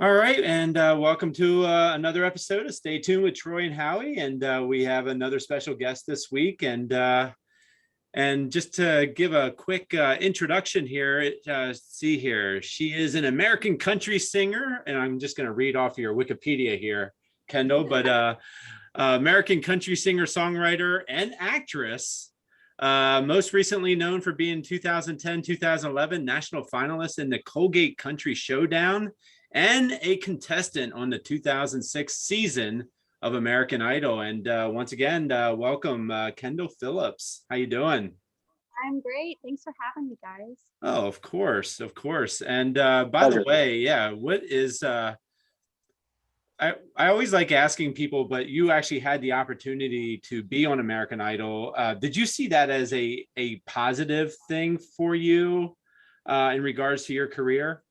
All right, and welcome to another episode of Stay Tuned with Troy and Howie, and we have another special guest this week, and just to give a quick introduction here, see here, she is an American country singer, and I'm just going to read off your Wikipedia here, Kendall, but American country singer, songwriter, and actress. Most recently known for being 2010-2011 national finalist in the Colgate Country Showdown and a contestant on the 2006 season of American Idol. And once again, welcome, Kendall Phillips. How you doing? I'm great. Thanks for having me, guys. Oh, of course, of course. And by Pleasure. the way, yeah, what is I always like asking people, but you actually had the opportunity to be on American Idol. Did you see that as a positive thing for you in regards to your career?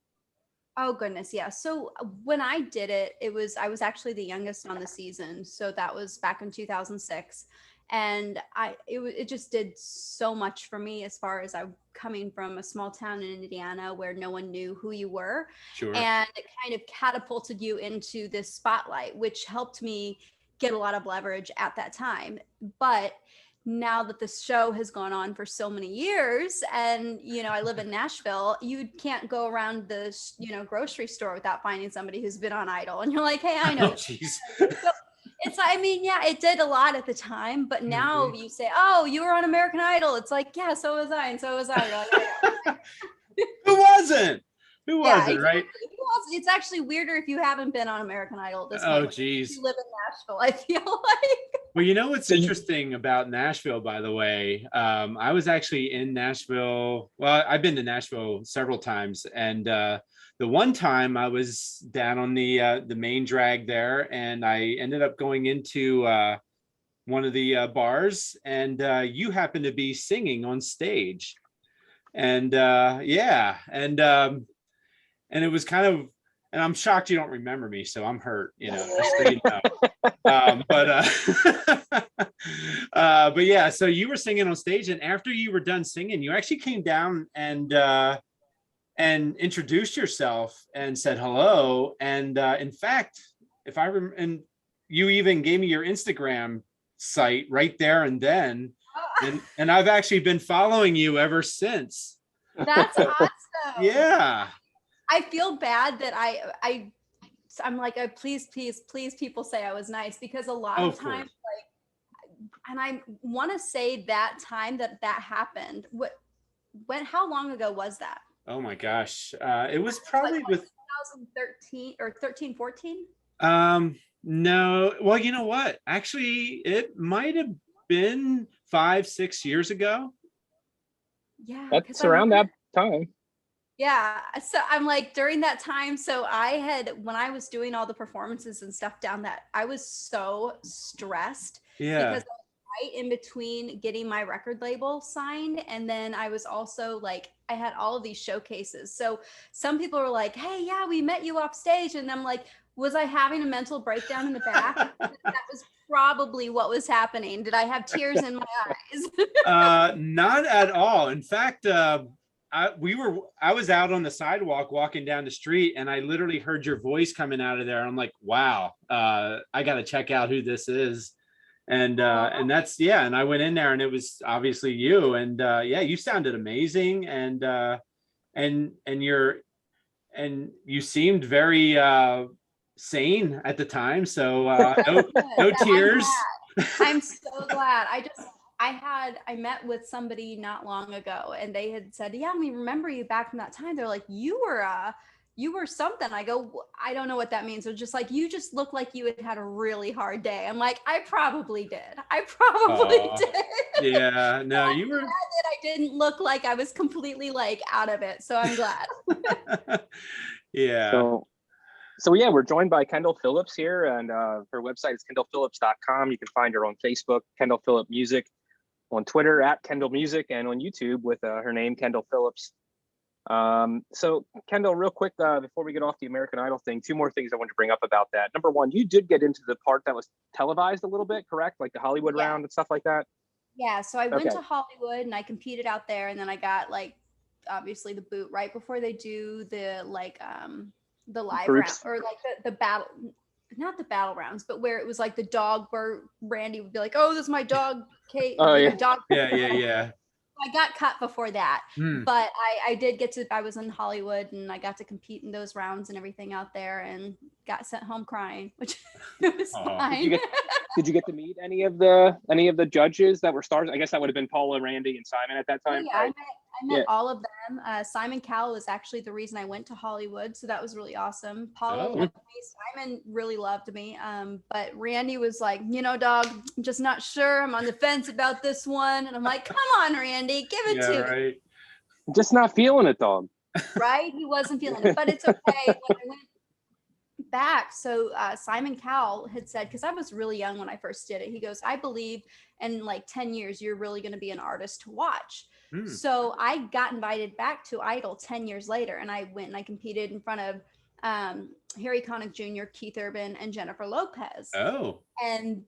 Oh goodness, yeah. So when I did it, I was actually the youngest on the season. So that was back in 2006. And it just did so much for me as far as I'm coming from a small town in Indiana where no one knew who you were. Sure. And it kind of catapulted you into this spotlight, which helped me get a lot of leverage at that time. But now that this show has gone on for so many years and I live in Nashville, you can't go around the grocery store without finding somebody who's been on Idol, and you're like, hey, I know. Oh, geez. So yeah, it did a lot at the time, but now you say, oh, you were on American Idol, it's like, yeah, so was I, and so was I. You're like, yeah. Who wasn't? Exactly. Right? It's actually weirder if you haven't been on American Idol at this Oh, point. geez. You live in Nashville, I feel like. Well, you know what's interesting about Nashville, by the way? I was actually in Nashville. Well, I've been to Nashville several times, and the one time I was down on the main drag there, and I ended up going into one of the bars, and you happened to be singing on stage, and yeah, and it was kind of, and I'm shocked you don't remember me, so I'm hurt, just so you know. But yeah, so you were singing on stage, and after you were done singing, you actually came down and introduced yourself and said hello. And in fact, if I remember, and you even gave me your Instagram site right there and then, and I've actually been following you ever since. That's awesome. Yeah. I feel bad that I'm like, please people say I was nice, because a lot of times, and I want to say that time that happened, how long ago was that? Oh my gosh. It was probably with 2013 or 13, 14. No, well, you know what? Actually, it might have been 5-6 years ago. Yeah. That's around that time. Yeah. So I'm like, during that time, so when I was doing all the performances and stuff down that, I was so stressed. Yeah. Because I was right in between getting my record label signed. And then I was also like, I had all of these showcases. So some people were like, hey, yeah, we met you off stage. And I'm like, was I having a mental breakdown in the back? That was probably what was happening. Did I have tears in my eyes? Not at all. In fact, I was out on the sidewalk walking down the street, and I literally heard your voice coming out of there. I'm like, wow, I got to check out who this is. And that's, yeah. And I went in there, and it was obviously you. And yeah, you sounded amazing. And you seemed very sane at the time. So no tears. I'm so glad. I met with somebody not long ago, and they had said, yeah, we remember you back from that time. They're like, you were something. I go, I don't know what that means. They're just like, you just look like you had a really hard day. I'm like, I probably did. Did. Yeah, no, you were. Glad that I didn't look like I was completely like out of it. So I'm glad. Yeah. So yeah, we're joined by Kendall Phillips here, and her website is kendallphillips.com. You can find her on Facebook, Kendall Phillip Music, on Twitter at Kendall Music, and on YouTube with her name, Kendall Phillips. So Kendall, real quick, before we get off the American Idol thing, two more things I wanted to bring up about that. Number one, you did get into the part that was televised a little bit, correct? Like the Hollywood round and stuff like that? Yeah, so I went to Hollywood and I competed out there, and then I got like obviously the boot right before they do the the live round, Groups. or like the battle, not the battle rounds, but where it was like the dog, where Randy would be like, "Oh, this is my dog, Kate." Oh, you yeah. know, dog. Yeah. I got cut before that, Hmm. but I did get to, I was in Hollywood and I got to compete in those rounds and everything out there, and got sent home crying, which it was Aw. fine. Did you get to meet any of the judges that were stars? I guess that would have been Paula, Randy, and Simon at that Oh, time, yeah, right? I met Yeah. all of them. Simon Cowell was actually the reason I went to Hollywood, so that was really awesome. Paula Oh. loved me. Simon really loved me. But Randy was like, dog, I'm just not sure. I'm on the fence about this one. And I'm like, come on, Randy, give it Yeah, to me. right. Just not feeling it, dog. Right? He wasn't feeling it, but it's okay. When I went back, so Simon Cowell had said, because I was really young when I first did it, he goes, I believe in like 10 years you're really going to be an artist to watch. Hmm. So I got invited back to Idol 10 years later, and I went and I competed in front of Harry Connick Jr., Keith Urban, and Jennifer Lopez. Oh. And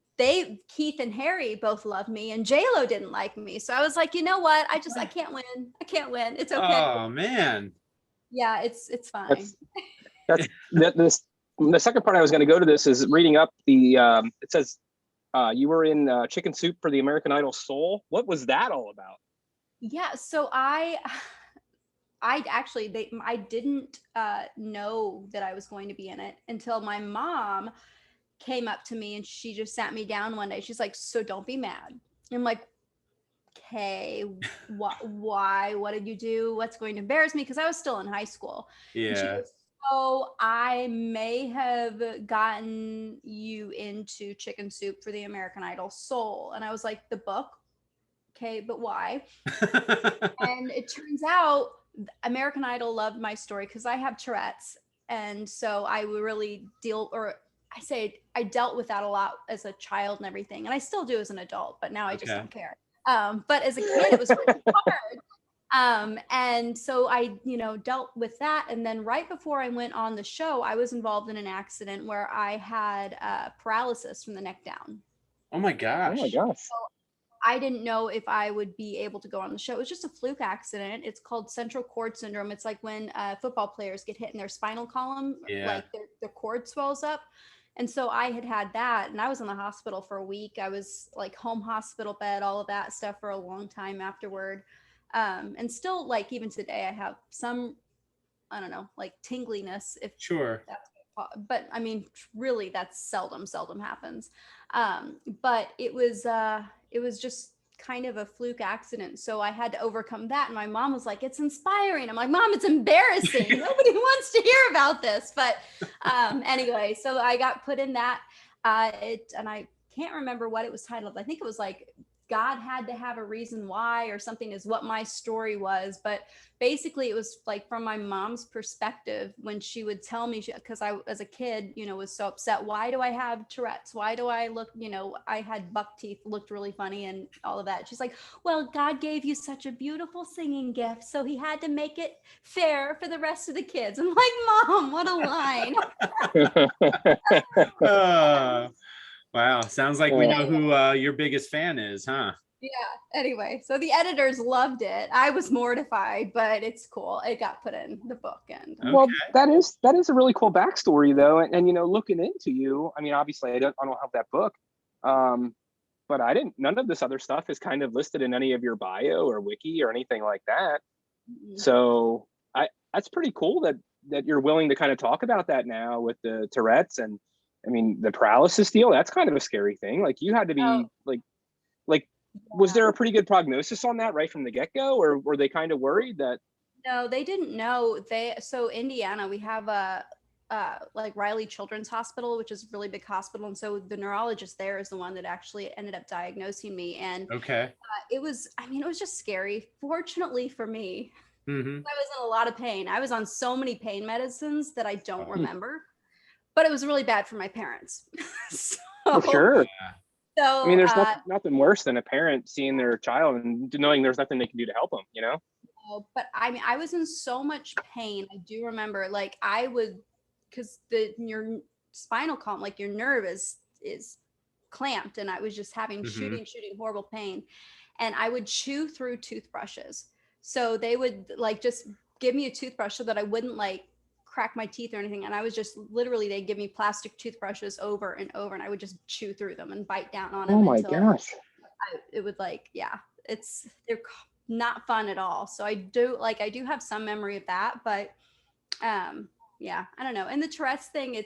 Keith and Harry both loved me, and J-Lo didn't like me. So I was like, you know what? I can't win. I can't win. It's okay. Oh man. Yeah, it's fine. That's the second part I was going to go to this is reading up the. It says you were in Chicken Soup for the American Idol Soul. What was that all about? Yeah, so I actually I didn't know that I was going to be in it until my mom came up to me and she just sat me down one day. She's like, "So don't be mad." And I'm like, "Okay, why? What did you do? What's going to embarrass me?" Because I was still in high school. And she Yeah. goes, "So I may have gotten you into Chicken Soup for the American Idol Soul." And I was like, "The book? Okay, but why?" And it turns out American Idol loved my story because I have Tourette's. And so I would really I dealt with that a lot as a child and everything. And I still do as an adult, but now I just Okay. don't care. But as a kid, it was really hard. And so I, dealt with that. And then right before I went on the show, I was involved in an accident where I had paralysis from the neck down. Oh my Oh gosh. my gosh. I didn't know if I would be able to go on the show. It was just a fluke accident. It's called central cord syndrome. It's like when football players get hit in their spinal column, Yeah. like their cord swells up. And so I had that, and I was in the hospital for a week. I was like home hospital bed, all of that stuff for a long time afterward. And still, like, even today, I have some, I don't know, like tingliness, if Sure. that's, but I mean, really, that's seldom happens. But it was just kind of a fluke accident. So I had to overcome that. And my mom was like, "It's inspiring." I'm like, "Mom, it's embarrassing. Nobody wants to hear about this." But anyway, so I got put in that. And I can't remember what it was titled. I think it was like God Had to Have a Reason Why, or something, is what my story was. But basically it was like from my mom's perspective, when she would tell me, because I, as a kid, was so upset. Why do I have Tourette's? Why do I look, I had buck teeth, looked really funny and all of that. She's like, "Well, God gave you such a beautiful singing gift, so he had to make it fair for the rest of the kids." I'm like, "Mom, what a line." Wow. Sounds like we know who your biggest fan is, huh? Yeah. Anyway, so the editors loved it. I was mortified, but it's cool. It got put in the book, and Well, that is a really cool backstory, though. And looking into you, I mean, obviously I don't have that book, but none of this other stuff is kind of listed in any of your bio or wiki or anything like that. So that's pretty cool that you're willing to kind of talk about that now with the Tourette's. And I mean, the paralysis deal, that's kind of a scary thing. Like, you had to be was there a pretty good prognosis on that right from the get-go, or were they kind of worried that? No, they didn't know. So Indiana, we have a like Riley Children's Hospital, which is a really big hospital. And so the neurologist there is the one that actually ended up diagnosing me. And it was just scary. Fortunately for me, I was in a lot of pain. I was on so many pain medicines that I don't remember, but it was really bad for my parents. For sure. So I mean, there's nothing worse than a parent seeing their child and knowing there's nothing they can do to help them, But I mean, I was in so much pain. I do remember, like, I would, because your spinal column, like your nerve is clamped, and I was just having shooting horrible pain, and I would chew through toothbrushes. So they would like just give me a toothbrush so that I wouldn't like crack my teeth or anything. And I was just literally, they give me plastic toothbrushes over and over, and I would just chew through them and bite down on them. Oh my until gosh. it would like, yeah, they're not fun at all. So I do have some memory of that, but yeah, I don't know. And the Tourette's thing,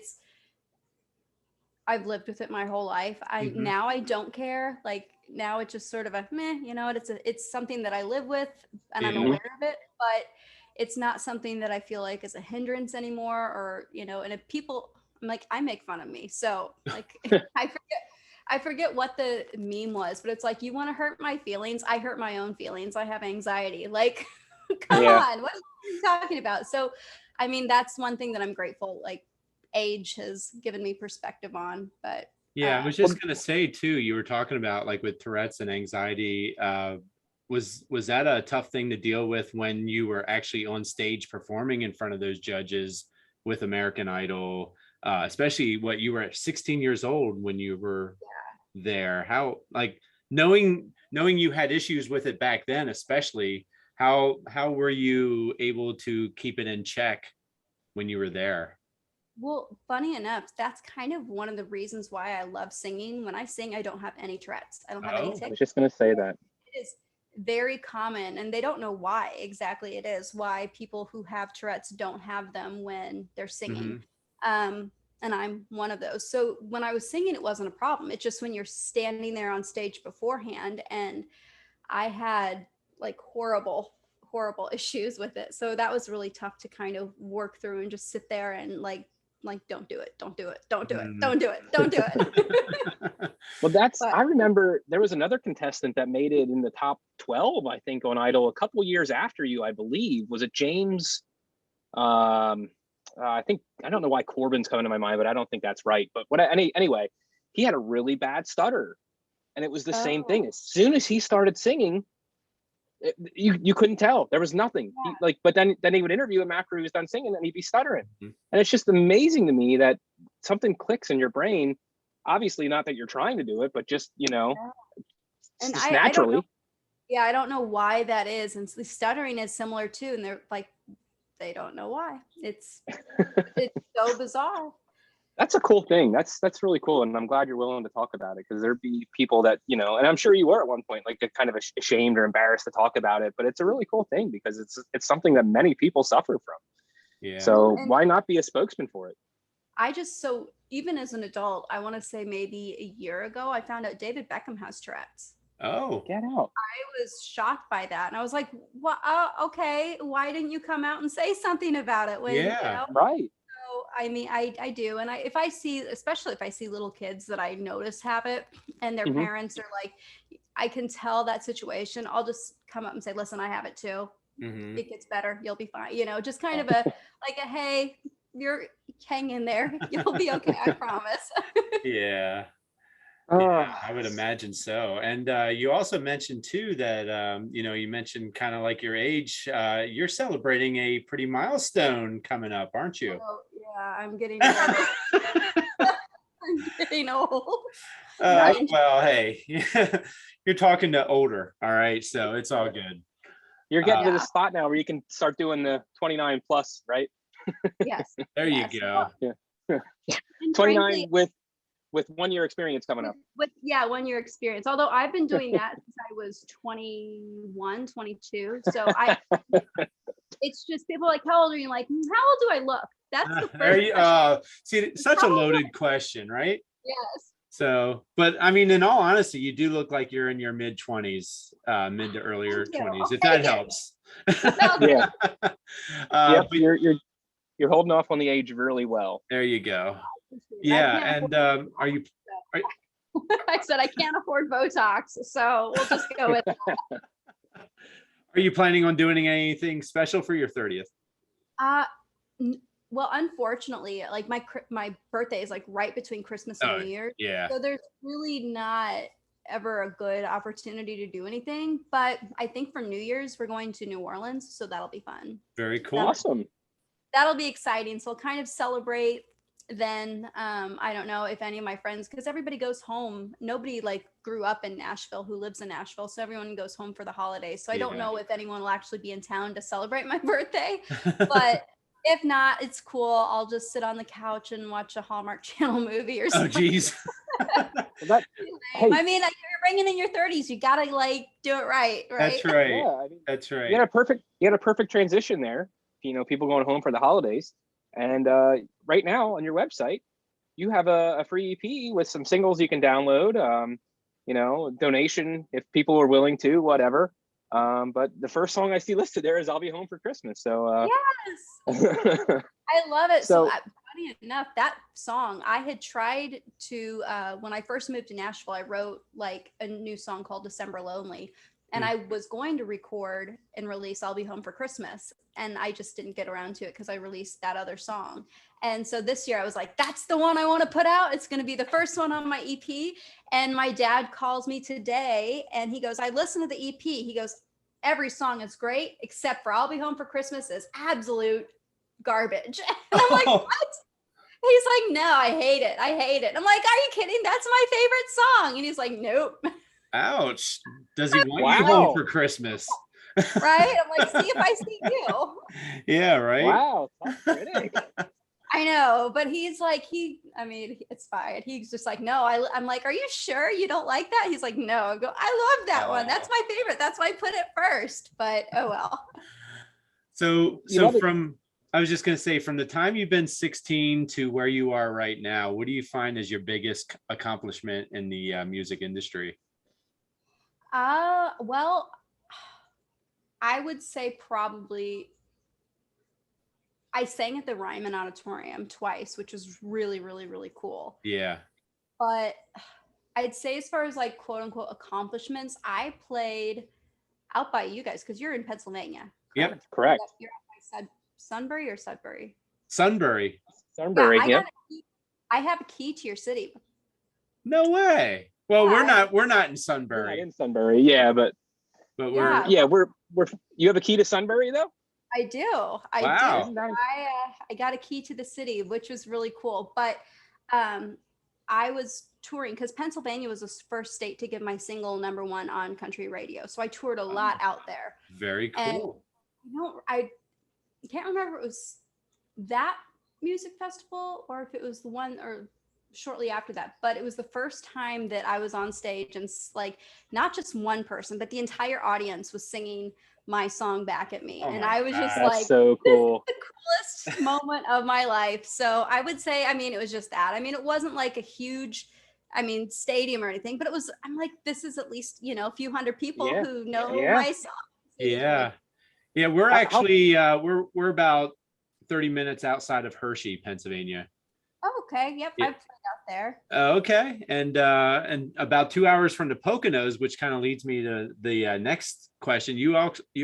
I've lived with it my whole life. Now I don't care. Like now it's just sort of a meh, you know, it's something that I live with and I'm aware of it, but it's not something that I feel like is a hindrance anymore, or, you know, and if people, I'm like, I make fun of me. So like, I forget what the meme was, but it's like, you want to hurt my feelings? I hurt my own feelings. I have anxiety. Like, come on, what are you talking about? So, I mean, that's one thing that I'm grateful, like age has given me perspective on, but. Yeah, I was just going to say too, you were talking about like with Tourette's and anxiety, was that a tough thing to deal with when you were actually on stage performing in front of those judges with American Idol, especially what you were at 16 years old when you were there? How, like, knowing you had issues with it back then, especially, how were you able to keep it in check when you were there? Well, funny enough, that's kind of one of the reasons why I love singing. When I sing, I don't have any Tourette's. I don't have any tics. I was just going to say that. It is very common, and they don't know why exactly it is, why people who have Tourette's don't have them when they're singing. And I'm one of those. So when I was singing, it wasn't a problem. It's just when you're standing there on stage beforehand, and I had like horrible issues with it. So that was really tough to kind of work through and just sit there and like, don't do it. Well, I remember there was another contestant that made it in the top 12, I think, on Idol a couple years after you, I believe. Was it James? I don't know why Corbin's coming to my mind, but I don't think that's right. But anyway, he had a really bad stutter, and it was the same thing. As soon as he started singing, you couldn't tell. There was nothing. But then he would interview him after he was done singing, and he'd be stuttering. And it's just amazing to me that something clicks in your brain. Obviously, not that you're trying to do it, but just, you know, and just naturally. I don't know why that is. And stuttering is similar too. And they're like, they don't know why. It's so bizarre. That's a cool thing. That's really cool. And I'm glad you're willing to talk about it, because there'd be people that, you know, and I'm sure you were at one point, like kind of ashamed or embarrassed to talk about it, but it's a really cool thing because it's something that many people suffer from. Yeah. So why not be a spokesman for it? So even as an adult, I want to say maybe a year ago, I found out David Beckham has Tourette's. Oh, get out. I was shocked by that. And I was like, what? Okay. Why didn't you come out and say something about it? Right. So, I mean, I do. And especially if I see little kids that I notice have it and their parents are like, I can tell that situation. I'll just come up and say, listen, I have it too. It gets better. You'll be fine. You know, just kind of hey, you're hang in there. You'll be okay. I promise. Yeah. Yeah, I would imagine so. And you also mentioned too that you mentioned kind of like your age. You're celebrating a pretty milestone coming up, aren't you? Oh, yeah, I'm getting old. I'm getting old. Well, hey, you're talking to older. All right, so it's all good. You're getting to the spot now where you can start doing the 29 plus, right? Yes. There you go. Yeah. 29 with 1 year experience coming up. 1 year experience. Although I've been doing that since I was 21, 22. So it's just people like, how old are you? Like, how old do I look? That's the first see, such a loaded question, right? Yes. So, but I mean, in all honesty, you do look like you're in your mid 20s, mid to earlier 20s, if that helps. Yeah. But you're holding off on the age really well. There you go. Yeah, and are you? I said I can't afford Botox, so we'll just go with that. Are you planning on doing anything special for your 30th? Well, unfortunately, like my birthday is like right between Christmas and New Year's. Yeah. So there's really not ever a good opportunity to do anything. But I think for New Year's, we're going to New Orleans. So that'll be fun. Very cool. Awesome. That'll be exciting. So I'll kind of celebrate then. I don't know if any of my friends, because everybody goes home. Nobody like grew up in Nashville who lives in Nashville. So everyone goes home for the holidays. So I don't know if anyone will actually be in town to celebrate my birthday. But If not, it's cool. I'll just sit on the couch and watch a Hallmark Channel movie or Oh, something. geez. Hey. I mean, you're bringing in your 30s. You gotta like do it right, right? That's right. Yeah, I mean, That's right. you had a perfect transition there. You know, people going home for the holidays, and right now on your website, you have a free EP with some singles you can download. You know, donation if people are willing to, whatever. But the first song I see listed there is "I'll Be Home for Christmas." So Yes, I love it. So- Funny enough, that song I had tried to when I first moved to Nashville. I wrote like a new song called "December Lonely," and I was going to record and release "I'll Be Home for Christmas," and I just didn't get around to it because I released that other song. And so this year I was like, that's the one I want to put out. It's going to be the first one on my EP. And my dad calls me today and he goes, I listened to the EP. He goes, every song is great except for "I'll Be Home for Christmas" is absolute garbage. And I'm like, what? He's like, no, I hate it. I hate it. I'm like, are you kidding? That's my favorite song. And he's like, nope. Ouch. Does he want you Wow. home for Christmas? Right? I'm like, see if I see you. Yeah, right. wow, tough critic. I know, but he's like, I mean, it's fine. He's just like, no, I'm like, are you sure you don't like that? He's like, no. I go, I love that one. That's my favorite. That's why I put it first. But oh well. So You know, I was just going to say, from the time you've been 16 to where you are right now, what do you find is your biggest accomplishment in the music industry? Well, I would say probably I sang at the Ryman Auditorium twice, which was really, really, really cool. Yeah. But I'd say as far as like quote unquote accomplishments, I played out by you guys because you're in Pennsylvania. Yep. Correct. You're at my Sunbury or Sudbury? Sunbury. Sunbury. Yeah, Yep. I have a key to your city. No way. Well, Yeah. we're not in We're not Sunbury, in Sunbury. Yeah, but but Yeah. we're you have a key to Sunbury though? I do. I Wow. do. Isn't that- I got a key to the city, which was really cool. But I was touring because Pennsylvania was the first state to give my single #1 on country radio. So I toured a lot out there. very And cool. I can't remember if it was that music festival or if it was the one or shortly after that, but it was the first time that I was on stage and like not just one person, but the entire audience was singing my song back at me. Oh And my I was just God. That's like, so cool. the coolest moment of my life. So I would say, I mean, it was just that. I mean, it wasn't like a huge, stadium or anything, but I'm like, this is at least, a few hundred people Yeah. who know Yeah. my song. Yeah. Yeah, we're How- actually we're about 30 minutes outside of Hershey, Pennsylvania. Oh, okay. Yep. Yeah. I played out there. Okay, and about 2 hours from the Poconos, which kind of leads me to the next question. You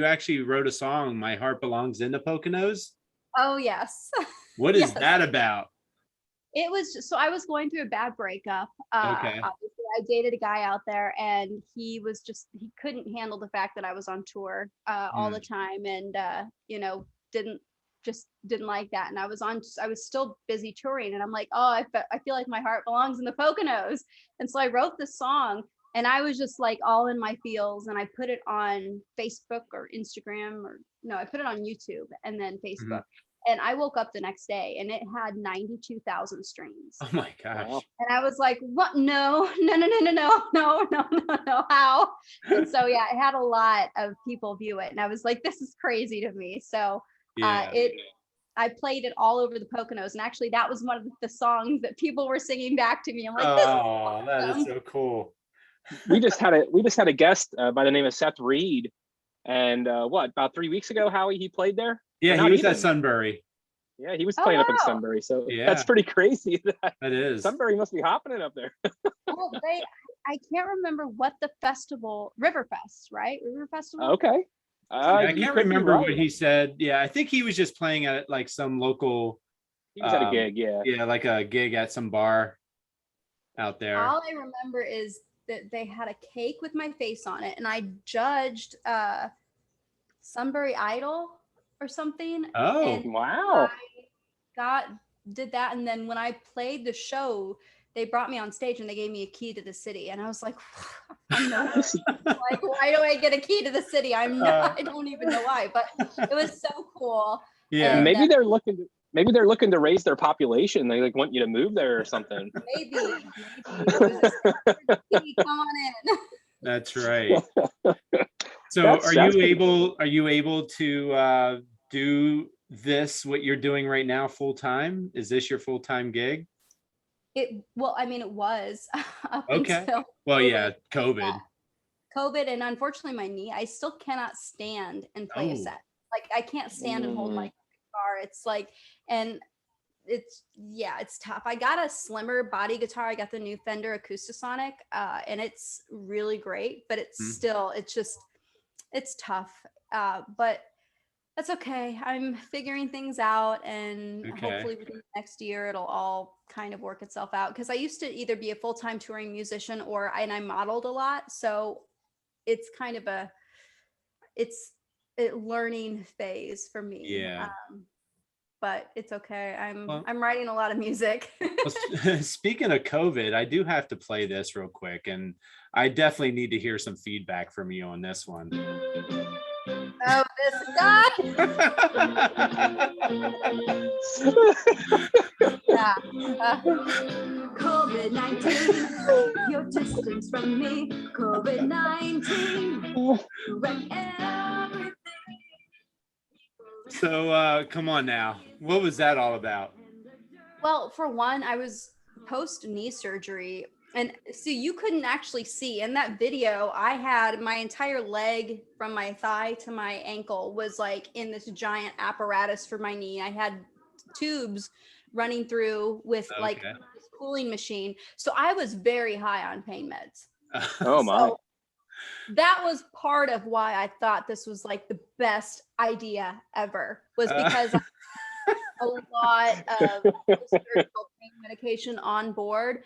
actually wrote a song, "My Heart Belongs in the Poconos." Oh, yes. What is Yes. that about? It was just, so I was going through a bad breakup. Okay. Obviously, I dated a guy out there, and he couldn't handle the fact that I was on tour all the time, and didn't like that. And I was still busy touring, and I'm like, oh, I feel like my heart belongs in the Poconos. And so I wrote this song, and I was just like all in my feels, and I put it on Facebook or Instagram, or no, I put it on YouTube and then Facebook. And I woke up the next day and it had 92,000 streams. Oh my gosh. Wow. And I was like, what? No, how? And so, yeah, it had a lot of people view it. And I was like, this is crazy to me. So Yeah. I played it all over the Poconos. And actually that was one of the songs that people were singing back to me. I'm like, this is Oh, that is awesome. so cool. We just had a guest by the name of Seth Reed, and about 3 weeks ago, Howie, he played there. Yeah, Or he not was even. at Sunbury. Yeah, he was Oh, playing up in wow. Sunbury, so Yeah. that's pretty crazy. That is. Sunbury must be hopping it up there. Well, I can't remember what the festival, Riverfest, right? River Festival. Okay. Yeah, I You can't could be remember what right. he said. Yeah, I think he was just playing at like some local, He was at a gig, yeah. yeah, like a gig at some bar out there. All I remember is that they had a cake with my face on it, and I judged Sunbury Idol or something. Oh, And Wow. did that, and then when I played the show, they brought me on stage and they gave me a key to the city, and I was like, I'm nervous. Like, why do I get a key to the city? I don't even know why, but it was so cool. Yeah. And, maybe they're looking to raise their population. They like want you to move there or something. maybe come on in. That's right. So That's are you pretty able to do this, what you're doing right now, full time? Is this your full-time gig? It was up Okay. until Well, COVID. yeah, COVID. COVID, and unfortunately my knee, I still cannot stand and play a Oh. set. Like I can't stand and hold my guitar. It's like, and it's tough. I got a slimmer body guitar. I got the new Fender Acoustasonic, and it's really great, but it's still, it's tough. But that's okay. I'm figuring things out, and hopefully within the next year it'll all kind of work itself out. Because I used to either be a full-time touring musician and I modeled a lot, so it's kind of a learning phase for me. Yeah. But it's okay. Well, I'm writing a lot of music. speaking of COVID, I do have to play this real quick, and I definitely need to hear some feedback from you on this one. Oh, this guy. Yeah. COVID-19, your distance from me. COVID-19, wreck everything. So come on now. What was that all about? Well, for one, I was post knee surgery, and so you couldn't actually see in that video. I had my entire leg from my thigh to my ankle was like in this giant apparatus for my knee. I had tubes running through with like this cooling machine. So I was very high on pain meds. Oh my. So that was part of why I thought this was like the best idea ever, was because a lot of surgical pain medication on board.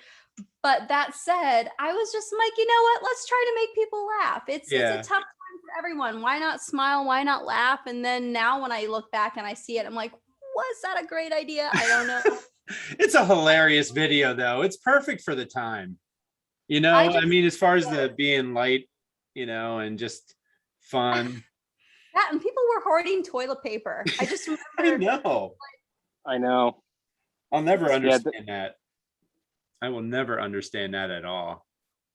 But that said, I was just like, you know what? Let's try to make people laugh. It's a tough time for everyone. Why not smile? Why not laugh? And then now when I look back and I see it, I'm like, was that a great idea? I don't know. It's a hilarious video, though. It's perfect for the time. You know, I mean, as far as the being light, you know, and just fun. That, and people were hoarding toilet paper. I just remember. I know. I'll never understand that. I will never understand that at all.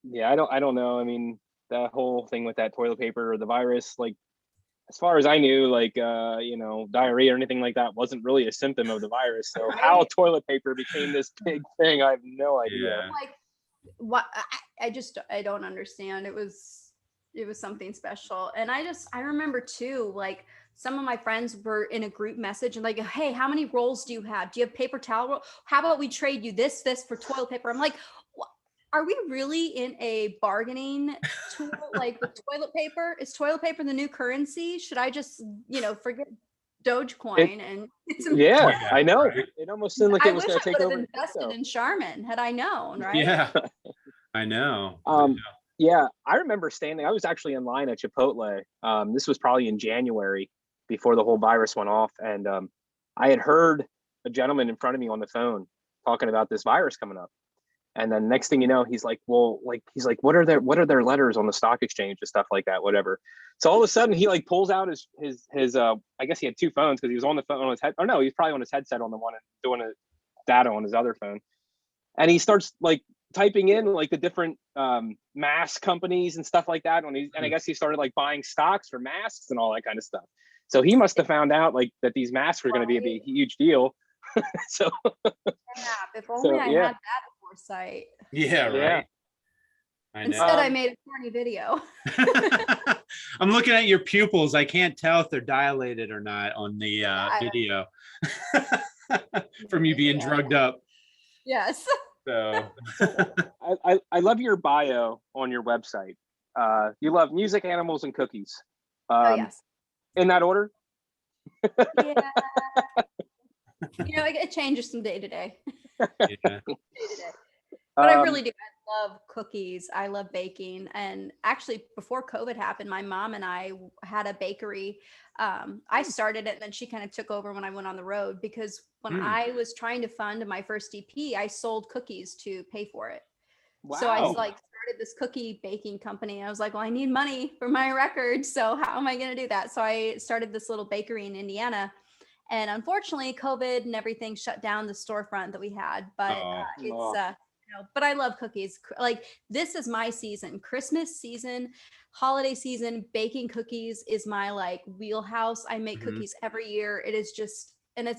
Yeah, I don't know. I mean, the whole thing with that toilet paper or the virus, like, as far as I knew, like, you know, diarrhea or anything like that wasn't really a symptom of the virus. So how toilet paper became this big thing, I have no idea. Yeah. Like, what? I don't understand. It was something special. And I remember too, like, some of my friends were in a group message and like, hey, how many rolls do you have? Do you have paper towel roll? How about we trade you this for toilet paper? I'm like, are we really in a bargaining tool? Like, with toilet paper? Is toilet paper the new currency? Should I just, forget Dogecoin and it's yeah, I know. Right? It almost seemed like it was going to take over. I would have invested in Charmin had I known, right? Yeah, I know. Yeah, I remember I was actually in line at Chipotle. This was probably in January before the whole virus went off. And I had heard a gentleman in front of me on the phone talking about this virus coming up. And then next thing you know, he's like, what are their letters on the stock exchange and stuff like that, whatever. So all of a sudden he like pulls out his I guess he had two phones because he was on the phone on his head. Or no, he's probably on his headset on the one and doing a data on his other phone. And he starts like typing in like the different mask companies and stuff like that. And I guess he started like buying stocks for masks and all that kind of stuff. So he must have found out like that these masks were going to be a big, huge deal. So yeah, if only I had that foresight. Yeah, right. I know. Instead, I made a corny video. I'm looking at your pupils. I can't tell if they're dilated or not on the video from you being drugged up. Yes. So I love your bio on your website. You love music, animals, and cookies. Yes. In that order? Yeah. It changes from day to day. Yeah. But I really do. I love cookies. I love baking. And actually, before COVID happened, my mom and I had a bakery. I started it, and then she kind of took over when I went on the road, because when I was trying to fund my first EP, I sold cookies to pay for it. Wow. So I started this cookie baking company. I was like, well, I need money for my record. So how am I going to do that? So I started this little bakery in Indiana. And unfortunately, COVID and everything shut down the storefront that we had. But Oh. but I love cookies. Like, this is my season, Christmas season, holiday season. Baking cookies is my like wheelhouse. I make cookies every year. It is just, and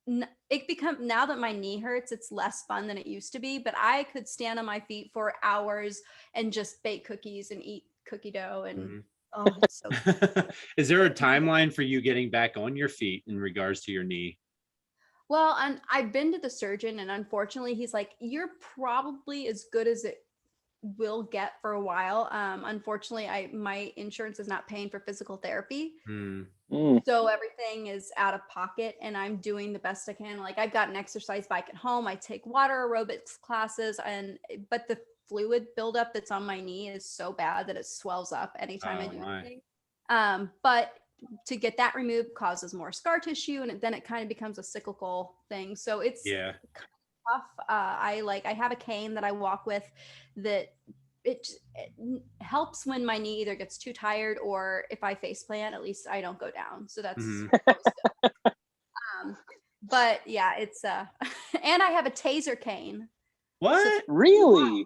now that my knee hurts, it's less fun than it used to be. But I could stand on my feet for hours and just bake cookies and eat cookie dough and. Oh, it's so good. Is there a timeline for you getting back on your feet in regards to your knee? Well, and I've been to the surgeon, and unfortunately, he's like, "You're probably as good as it will get for a while." Unfortunately, my insurance is not paying for physical therapy, so everything is out of pocket, and I'm doing the best I can. Like, I've got an exercise bike at home. I take water aerobics classes, but the fluid buildup that's on my knee is so bad that it swells up anytime I do anything. But to get that removed causes more scar tissue, and then it kind of becomes a cyclical thing. So it's kind of tough. I have a cane that I walk with that it helps when my knee either gets too tired, or if I face plant, at least I don't go down. So that's always good. But yeah, it's and I have a taser cane. What? So Really?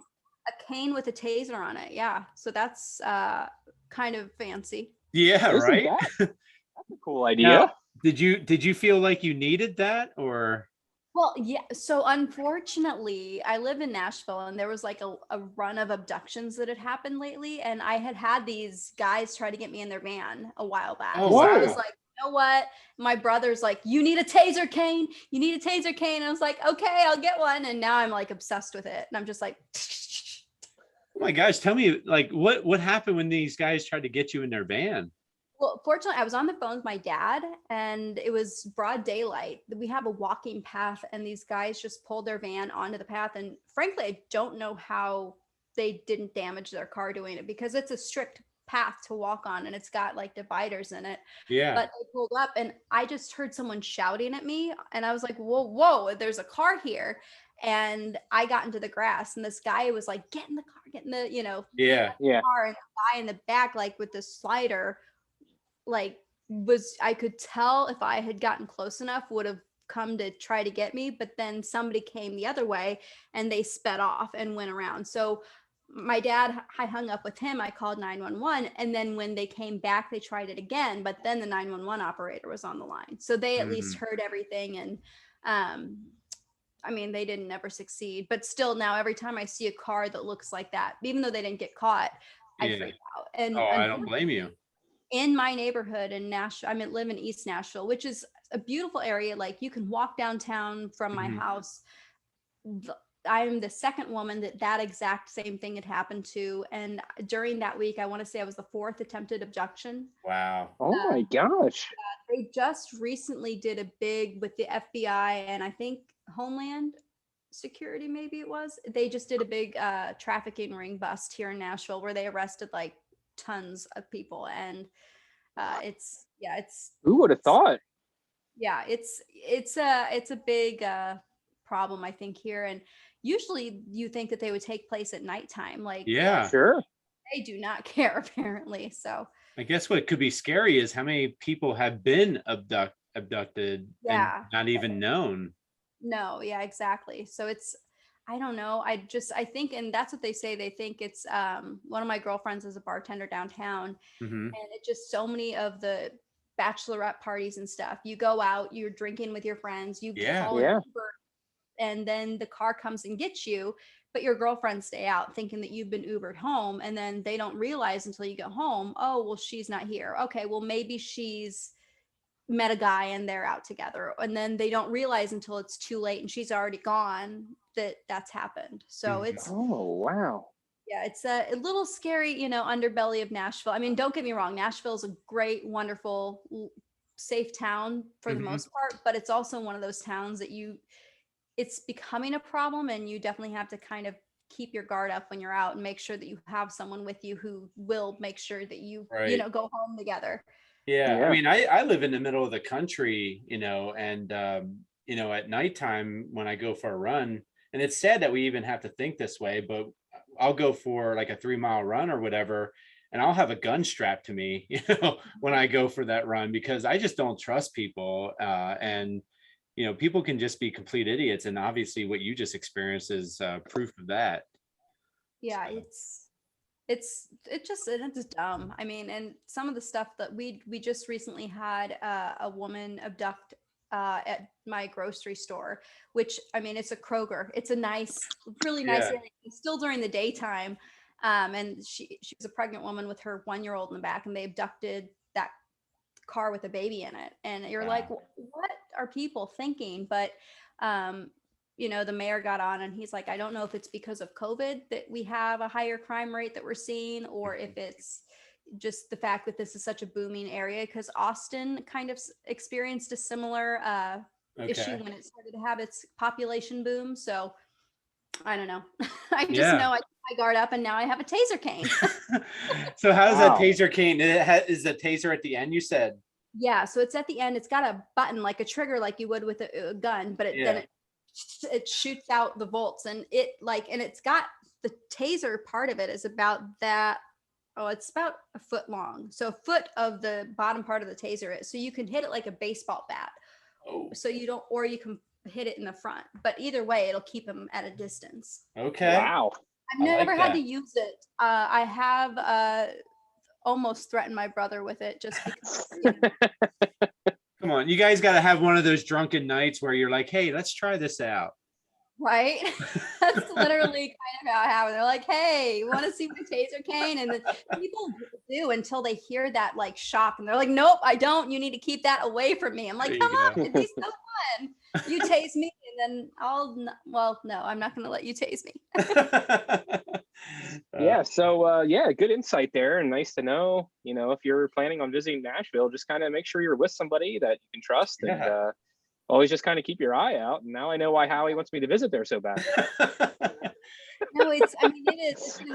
a cane with a taser on it. Yeah. So that's kind of fancy. Yeah, Isn't right. That's a cool idea. Now, did you feel like you needed that, or? Well, yeah. So unfortunately, I live in Nashville, and there was like a run of abductions that had happened lately. And I had these guys try to get me in their van a while back. Oh, so I was wow. like, you know what? My brother's like, you need a taser cane. You need a taser cane. And I was like, okay, I'll get one. And now I'm like obsessed with it. And I'm just like, Oh my gosh, tell me, like, what happened when these guys tried to get you in their van? well, fortunately, I was on the phone with my dad, and it was broad daylight. We have a walking path, and these guys just pulled their van onto the path. And frankly, I don't know how they didn't damage their car doing it, because it's a strict path to walk on, and it's got like dividers in it. Yeah. But they pulled up, and I just heard someone shouting at me, and I was like, whoa, whoa, there's a car here. And I got into the grass, and this guy was like, get in the car, get in the, Yeah. car. And the guy in the back, like with the slider, like I could tell if I had gotten close enough would have come to try to get me, but then somebody came the other way and they sped off and went around. So my dad, I hung up with him, I called 911, and then when they came back, they tried it again, but then the 911 operator was on the line. So they at least heard everything. And I mean, they didn't ever succeed, but still now every time I see a car that looks like that, even though they didn't get caught, I freak out. And I don't blame you. in my neighborhood in Nashville, live in East Nashville, which is a beautiful area. Like, you can walk downtown from my house. I'm the second woman that exact same thing had happened to. And during that week, I want to say I was the fourth attempted abduction. Wow. Oh my gosh. They just recently did a big with the FBI and I think Homeland Security, maybe it was. They just did a big trafficking ring bust here in Nashville where they arrested like tons of people. And it's Who would have thought? yeah, it's a big problem, I think, here. And usually you think that they would take place at nighttime. Like, Yeah. Sure. they do not care apparently. So I guess what could be scary is how many people have been abducted and not even known. no, yeah, exactly. So I don't know. I think, and that's what they say. They think it's one of my girlfriends is a bartender downtown, and it just so many of the bachelorette parties and stuff. You go out, you're drinking with your friends, you call an Uber, and then the car comes and gets you, but your girlfriends stay out thinking that you've been Ubered home, and then they don't realize until you get home, oh, well, she's not here. Okay, well, maybe she's met a guy and they're out together, and then they don't realize until it's too late and she's already gone that's happened. So it's wow. yeah, it's a little scary, underbelly of Nashville. I mean, don't get me wrong, Nashville is a great, wonderful, safe town for the most part, but it's also one of those towns that it's becoming a problem, and you definitely have to kind of keep your guard up when you're out and make sure that you have someone with you who will make sure that you go home together. Yeah. I mean, I live in the middle of the country, and at nighttime when I go for a run, and it's sad that we even have to think this way, but I'll go for like a 3-mile run or whatever, and I'll have a gun strapped to me, when I go for that run, because I just don't trust people. And people can just be complete idiots, and obviously what you just experienced is proof of that. Yeah, So, it's dumb. I mean, and some of the stuff that we just recently had a woman abduct at my grocery store, which, I mean, it's a Kroger. It's a really nice yeah. area. It's still during the daytime. And she was a pregnant woman with her 1-year-old in the back, and they abducted that car with a baby in it. And you're like, Wow. what are people thinking? But the mayor got on and he's like, I don't know if it's because of COVID that we have a higher crime rate that we're seeing, or if it's just the fact that this is such a booming area, because Austin kind of experienced a similar issue Okay. when it started to have its population boom. So I don't know. I just Yeah. know I keep my guard up, and now I have a taser cane. So how does that Wow. taser cane, is the taser at the end, you said? Yeah, so it's at the end. It's got a button like a trigger, like you would with a gun, but Yeah. it shoots out the volts, and it's got the taser part of it is about that. Oh, it's about a foot long. So a foot of the bottom part of the taser is, so you can hit it like a baseball bat. Oh, So you don't, or you can hit it in the front. But either way, it'll keep them at a distance. okay. Wow. I've I like never had that. to use it. I have almost threatened my brother with it just because. Come on, you guys got to have one of those drunken nights where you're like, hey, let's try this out. Right? That's literally kind of how it happened. They're like, hey, you want to see my taser cane? And then people do until they hear that like shock, and they're like, nope, I don't. You need to keep that away from me. I'm like, There come you on, go. it'd be so fun. You tase me, and then well, no, I'm not going to let you tase me. Yeah. So yeah, good insight there, and nice to know. If you're planning on visiting Nashville, just kind of make sure you're with somebody that you can trust, and Yeah. always just kind of keep your eye out. And now I know why Howie wants me to visit there so bad. No, I mean, it's an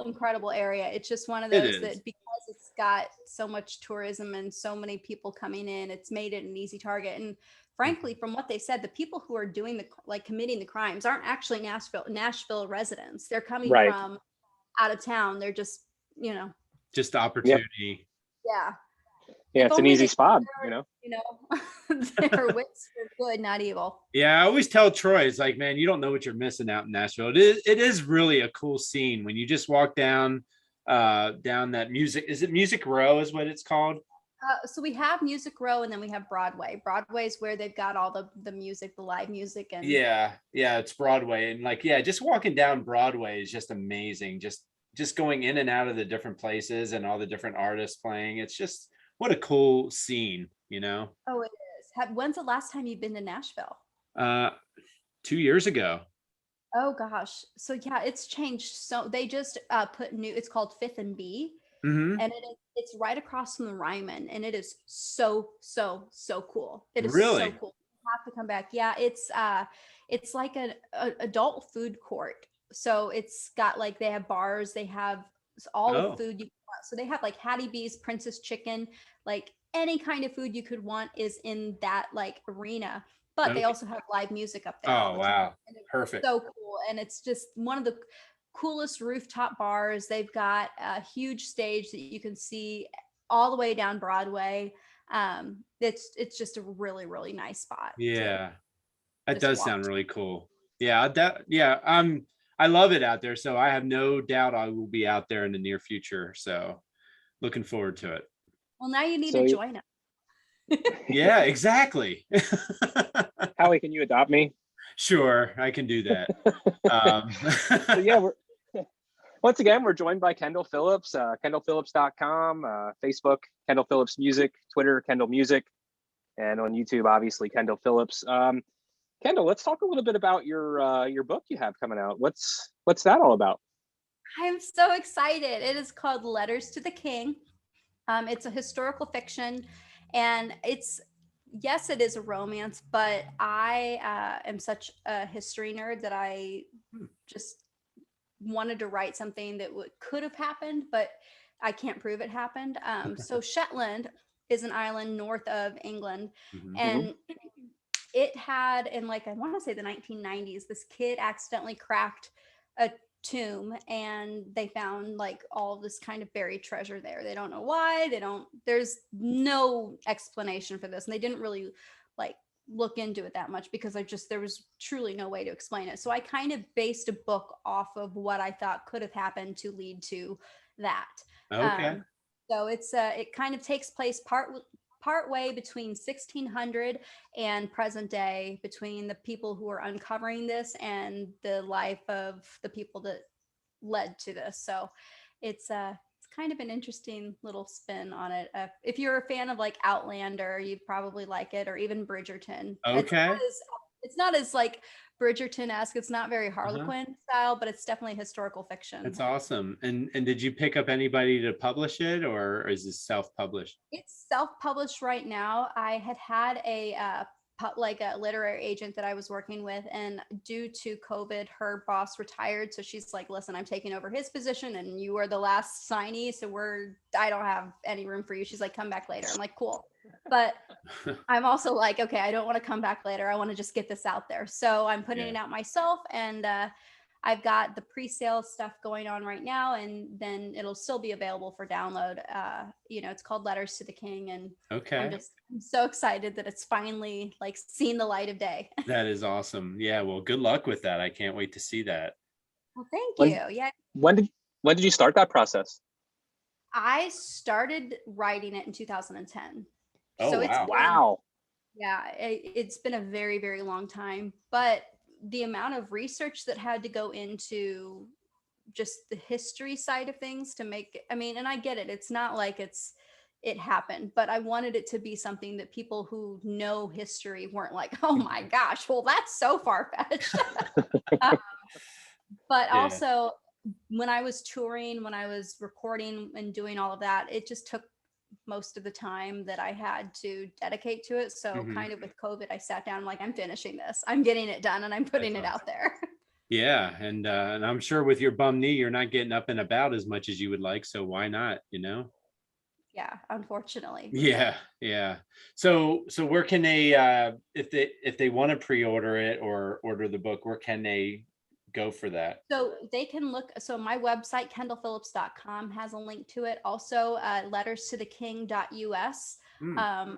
incredible area. It's just one of It those is. that, because it's got so much tourism and so many people coming in, it's made it an easy target. And frankly, from what they said, the people who are doing committing the crimes aren't actually Nashville residents. They're coming Right. from out of town. They're just, Just Yep. opportunity. yeah. Yeah, If it's an only easy they spot. their wits were good, not evil. Yeah, I always tell Troy, it's like, man, you don't know what you're missing out in Nashville. It is really a cool scene when you just walk down that music. Is it Music Row is what it's called? So we have Music Row, and then we have Broadway. Broadway is where they've got all the music, the live music, and Yeah, it's Broadway. And like, yeah, just walking down Broadway is just amazing. Just going in and out of the different places and all the different artists playing. It's just what a cool scene. Oh, it is. When's the last time you've been to Nashville? Uh 2 years ago. Oh gosh. So yeah, it's changed. So they just put new. It's called Fifth and B, Hmm. and it's right across from the Ryman, and it is so cool. It is so Really? cool. You have to come back. Yeah, it's like an adult food court. So it's got like, they have bars, they have all the Oh, food you want. So they have like Hattie B's, Princess Chicken, like any kind of food you could want is in that like arena. But they okay. also have live music up there all Oh, the time. wow. And it's Perfect. so cool. And it's just one of the coolest rooftop bars. They've got a huge stage that you can see all the way down Broadway. It's just a really nice spot to Yeah, that just does walk sound to. really cool. Yeah, I love it out there. So I have no doubt I will be out there in the near future. So looking forward to it. Well, now you need to So join us. Yeah, exactly. Howie, can you adopt me? Sure, I can do that. So yeah, once again, we're joined by Kendall Phillips, kendallphillips.com, Facebook, Kendall Phillips Music, Twitter, Kendall Music, and on YouTube, obviously, Kendall Phillips. Kendall, let's talk a little bit about your book you have coming out. What's that all about? I'm so excited. It is called Letters to the King. It's a historical fiction, and yes, it is a romance, but I am such a history nerd that I just wanted to write something that could have happened, but I can't prove it happened. So Shetland is an island north of England, Mhm. and it had, in like, I want to say the 1990s, this kid accidentally cracked a tomb, and they found like all this kind of buried treasure there. They don't know why. There's no explanation for this, and they didn't really like look into it that much because there was truly no way to explain it. So I kind of based a book off of what I thought could have happened to lead to that. Okay. So it kind of takes place part way between 1600 and present day, between the people who are uncovering this and the life of the people that led to this. So it's kind of an interesting little spin on it. If you're a fan of like Outlander, you'd probably like it, or even Bridgerton. Okay. It's not as like Bridgerton-esque. It's not very Uh-huh. Harlequin style, but it's definitely historical fiction. That's awesome. And did you pick up anybody to publish it, or is it self-published? It's self-published right now. I had a literary agent that I was working with, and due to COVID, her boss retired. So she's like, "Listen, I'm taking over his position, and you are the last signee. So I don't have any room for you." She's like, "Come back later." I'm like, "Cool," but I'm also like, "Okay, I don't want to come back later. I want to just get this out there." So I'm putting it out myself, and I've got the pre-sale stuff going on right now, and then it'll still be available for download. It's called Letters to the King, and Okay. I'm so excited that it's finally like seen the light of day. That is awesome. Yeah. Well, good luck with that. I can't wait to see that. Well, thank When- you. Yeah, When did you start that process? I started writing it in 2010. Oh, So wow. Wow. it's been a very, very long time, but the amount of research that had to go into just the history side of things to make it, and I get it. It's not like it happened, but I wanted it to be something that people who know history weren't like, "Oh my gosh, well, that's so far-fetched." But also, when I was touring, when I was recording and doing all of that, it just took most of the time that I had to dedicate to it. So kind of with COVID, I sat down, I'm like, "I'm finishing this. I'm getting it done, and I'm putting it out there." Yeah. And I'm sure with your bum knee, you're not getting up and about as much as you would like. So why not, Yeah, unfortunately. Yeah. Yeah. So where can they, if they want to pre-order it or order the book, where can they go for that? So they can look. So my website, kendallphillips.com, has a link to it. Also, letterstotheking.us.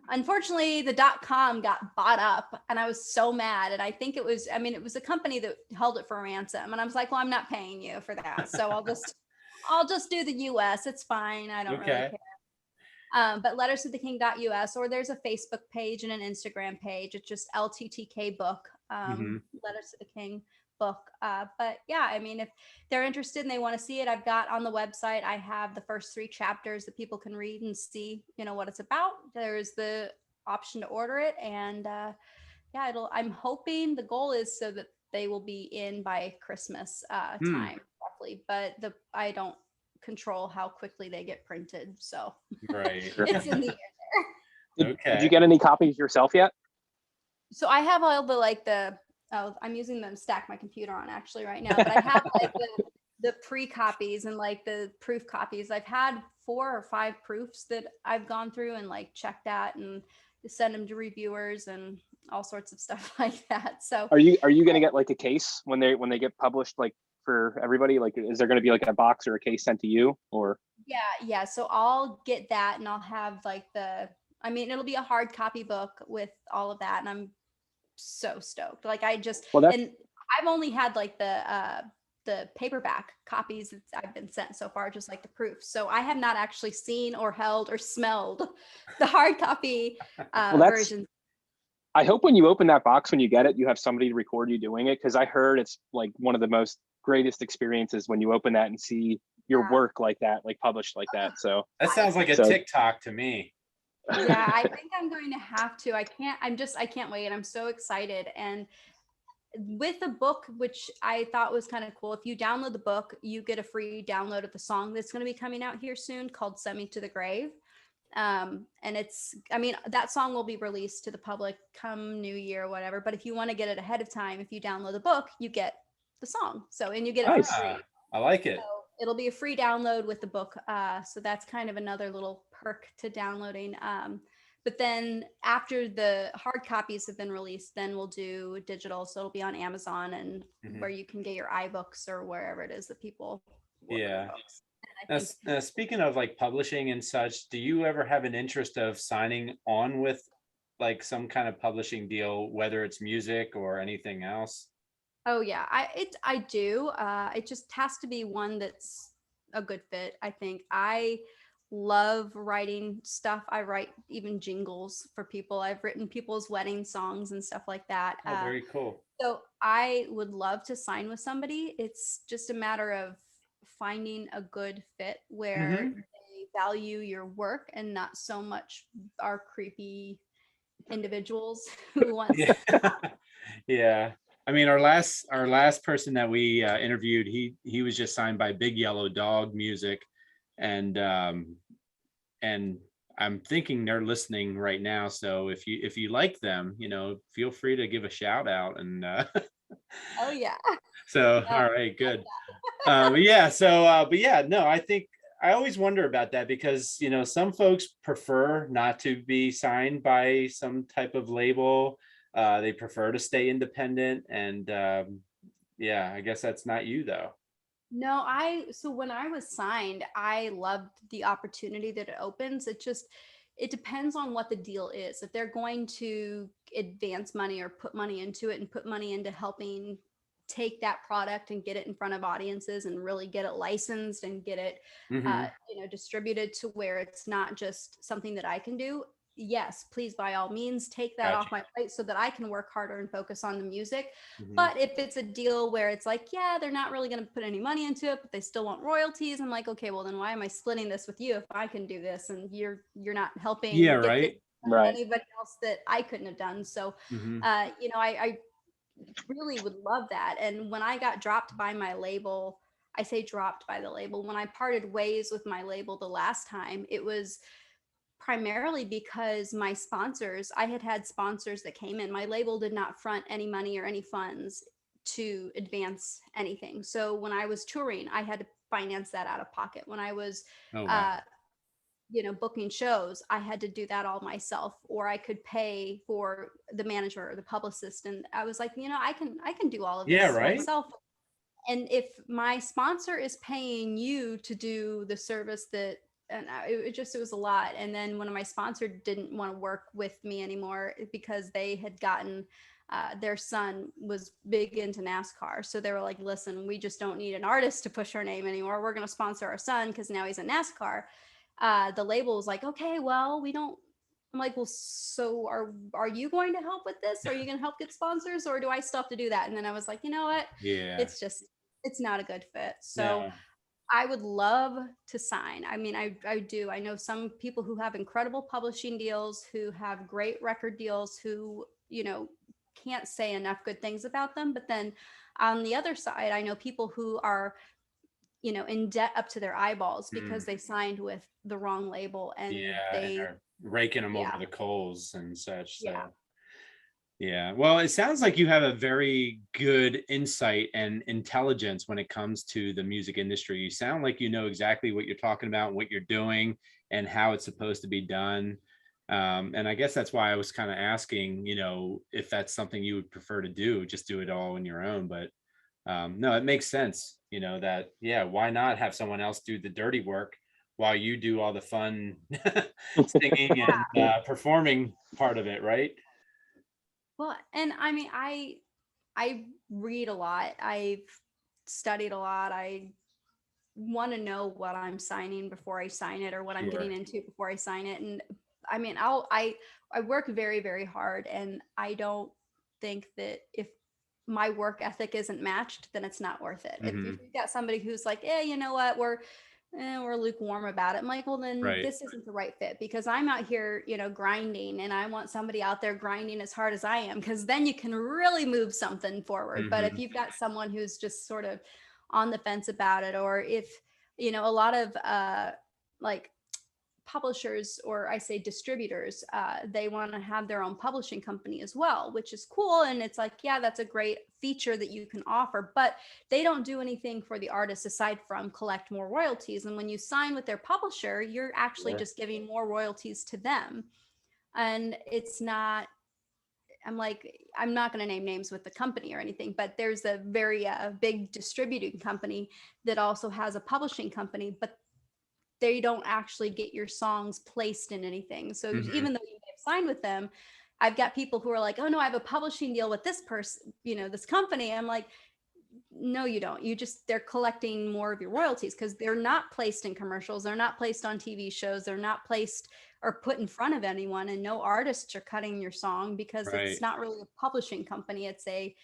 Unfortunately, the .com got bought up, and I was so mad. And I think it was a company that held it for ransom. And I was like, "Well, I'm not paying you for that, so I'll just do the US. It's fine. I don't really care." But letterstotheking.us, or there's a Facebook page and an Instagram page. It's just LTTK book, Letters to the King book. But yeah, if they're interested and they want to see it, I've got on the website, I have the first 3 chapters that people can read and see, what it's about. There's the option to order it. And I'm hoping the goal is so that they will be in by Christmas time, roughly. But I don't control how quickly they get printed. So Right. it's in the air there. Okay. Did you get any copies yourself yet? So I have all I'm using them to stack my computer on actually right now, but I have like the pre-copies and like the proof copies. I've had 4 or 5 proofs that I've gone through and like checked at and send them to reviewers and all sorts of stuff like that. So Are you going to get like a case when they get published, like for everybody? Like, is there going to be like a box or a case sent to you, or? Yeah. So I'll get that, and I'll have like it'll be a hard copy book with all of that, and I'm so stoked. Like and I've only had like the paperback copies that I've been sent so far, just like the proofs. So I have not actually seen or held or smelled the hard copy version. I hope when you open that box, when you get it, you have somebody to record you doing it, because I heard it's like one of the most greatest experiences when you open that and see your work like that, like published like that. So that sounds like a TikTok to me. Yeah, I think I'm going to have to. I can't wait. I'm so excited. And with the book, which I thought was kind of cool, if you download the book, you get a free download of the song that's going to be coming out here soon called "Send Me to the Grave." And that song will be released to the public come New Year or whatever. But if you want to get it ahead of time, if you download the book, you get the song. And you get it for free. I like it. So it'll be a free download with the book. So that's kind of another little perk to downloading. But then after the hard copies have been released, then we'll do digital. So it'll be on Amazon and where you can get your iBooks or wherever it is that people order Yeah. books. And Now, I think speaking of like publishing and such, do you ever have an interest of signing on with like some kind of publishing deal, whether it's music or anything else? Oh yeah, I do. It just has to be one that's a good fit. I think I love writing stuff. I write even jingles for people. I've written people's wedding songs and stuff like that. Oh, very cool. So I would love to sign with somebody. It's just a matter of finding a good fit where they value your work and not so much our creepy individuals who want. Yeah. Yeah. I mean, our last person that we interviewed, he was just signed by Big Yellow Dog Music, and and I'm thinking they're listening right now. So if you like them, feel free to give a shout out. And Oh yeah. so No, all right, good. But yeah, but yeah, no, I think I always wonder about that because some folks prefer not to be signed by some type of label. They prefer to stay independent, and yeah, I guess that's not you though. no, so when I was signed, I loved the opportunity that it opens. It depends on what the deal is. If they're going to advance money or put money into it and put money into helping take that product and get it in front of audiences and really get it licensed and get it Hmm. distributed to where it's not just something that I can do. Yes, please, by all means, take that Gotcha. off my plate so that I can work harder and focus on the music. Hmm. But if it's a deal where it's like, yeah, they're not really going to put any money into it, but they still want royalties, I'm like, okay, well then why am I splitting this with you if I can do this and you're not Yeah, helping get this right. done with anybody else that I couldn't have done. So, Hmm. I really would love that. And when I got dropped by my label, I say dropped by the label. When I parted ways with my label the last time, it was primarily because my sponsors, I had sponsors that came in. My label did not front any money or any funds to advance anything. So when I was touring, I had to finance that out of pocket. When I was, Oh wow. uh, booking shows, I had to do that all myself, or I could pay for the manager or the publicist. And I was like, I can do all of Yeah, this right. myself. And if my sponsor is paying you to do the service that, and it was a lot. And then when my sponsor didn't want to work with me anymore because they had gotten their son was big into NASCAR. So they were like, listen, we just don't need an artist to push our name anymore. We're going to sponsor our son because now he's in NASCAR. The label was like, okay, well, we don't. I'm like, well, so are you going to help with this? Are you going to help get sponsors, or do I still have to do that? And then I was like, you know what? Yeah. It's not a good fit. So No. I would love to sign. I mean, I do. I know some people who have incredible publishing deals, who have great record deals, who, can't say enough good things about them. But then on the other side, I know people who are, in debt up to their eyeballs because they signed with the wrong label and Yeah, and they, are raking them over yeah, the coals and such. yeah. So yeah, well, it sounds like you have a very good insight and intelligence when it comes to the music industry. You sound like you know exactly what you're talking about, what you're doing, and how it's supposed to be done. And I guess that's why I was kind of asking, if that's something you would prefer to do, just do it all on your own. But no, it makes sense, that, yeah, why not have someone else do the dirty work while you do all the fun singing and performing part of it, right? Well, and I mean, I read a lot. I've studied a lot. I want to know what I'm signing before I sign it or what I'm getting Sure. into before I sign it. And I mean, I work very, very hard, and I don't think that if my work ethic isn't matched, then it's not worth it. If Hmm. you've got somebody who's like, you know what, we're lukewarm about it. I'm like, well, then Right. this isn't the right fit because I'm out here, grinding, and I want somebody out there grinding as hard as I am, because then you can really move something forward. But if Hmm. you've got someone who's just sort of on the fence about it, or if, a lot of like publishers, or I say distributors, they want to have their own publishing company as well, which is cool. And it's like, yeah, that's a great feature that you can offer, but they don't do anything for the artist aside from collect more royalties. And when you sign with their publisher, you're actually Sure. just giving more royalties to them. And it's not, I'm like, I'm not going to name names with the company or anything, but there's a very big distributing company that also has a publishing company, but they don't actually get your songs placed in anything. So Mhm. even though you may have signed with them, I've got people who are like, oh no, I have a publishing deal with this person, this company. I'm like, no, you don't. They're collecting more of your royalties because they're not placed in commercials. They're not placed on TV shows. They're not placed or put in front of anyone. And no artists are cutting your song because Right. it's not really a publishing company. It's a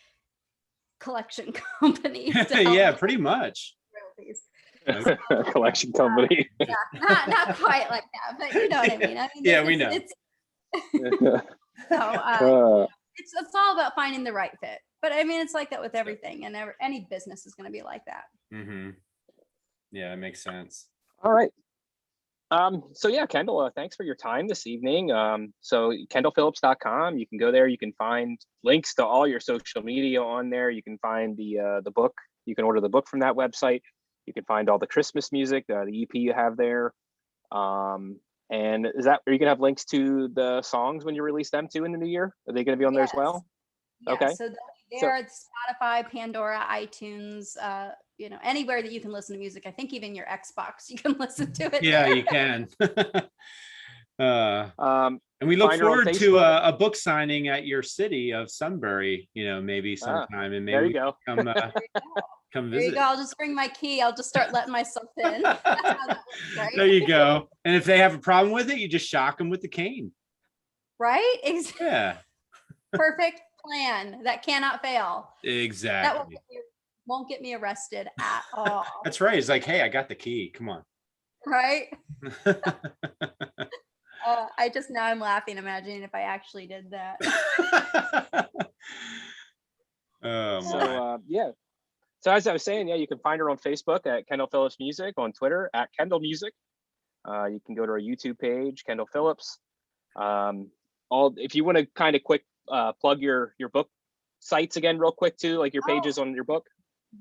collection company. To help Yeah, with pretty much. royalties. Collection company. Yeah, not quite like that, but you know what I mean. I mean, Yeah, we know. So it's all about finding the right fit. But I mean, it's like that with everything, and any business is going to be like that. Mm-hmm. Yeah, it makes sense. All right. So yeah, Kendall, thanks for your time this evening. So kendallphillips.com, you can go there. You can find links to all your social media on there. You can find the book. You can order the book from that website. You can find all the Christmas music, the EP you have there. And are you gonna have links to the songs when you release them too in the new year? Are they gonna be on there as well? Yeah, Okay. so they'll be there at Spotify, Pandora, iTunes, anywhere that you can listen to music. I think even your Xbox, you can listen to it. Yeah, there. you can. And we look Find her on forward to Facebook. a book signing at your city of Sunbury, maybe sometime, and There maybe you we go. can come There you visit. go. I'll just bring my key. I'll just start letting myself in. That's how that works, right? There you go. And if they have a problem with it, you just shock them with the cane. Right? Yeah, Perfect plan. That cannot fail. That exactly. won't get me arrested at all. That's right. It's like, hey, I got the key. Come on. Right? Now I'm laughing, imagining if I actually did that. Oh, my. So yeah. So as I was saying, yeah, you can find her on Facebook at Kendall Phillips Music, on Twitter at Kendall Music. You can go to our YouTube page, Kendall Phillips. If you want to kind of quick plug your book sites again real quick too, like your pages on your book.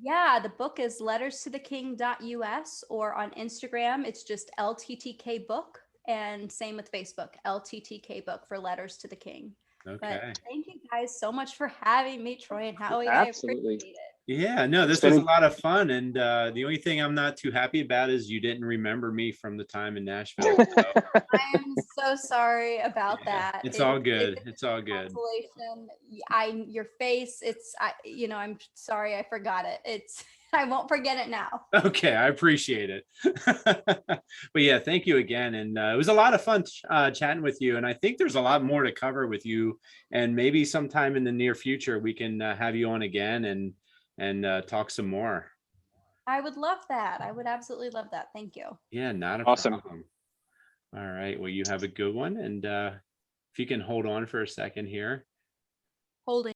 Yeah, the book is letterstotheking.us, or on Instagram, it's just LTTK book, and same with Facebook, LTTK book for Letters to the King. Okay. But thank you guys so much for having me, Troy and Howie. Absolutely. I appreciate it. Yeah, no, this was a lot of fun. And the only thing I'm not too happy about is you didn't remember me from the time in Nashville. So. I am so sorry about that. It's all good. It's all good. Your face, I'm sorry I forgot it. I won't forget it now. Okay, I appreciate it. But yeah, thank you again. And it was a lot of fun chatting with you. And I think there's a lot more to cover with you. And maybe sometime in the near future, we can have you on again and talk some more. I would love that. I would absolutely love that. Thank you. Yeah, not a Awesome. problem. All right. Well, you have a good one. And if you can hold on for a second here. Holding.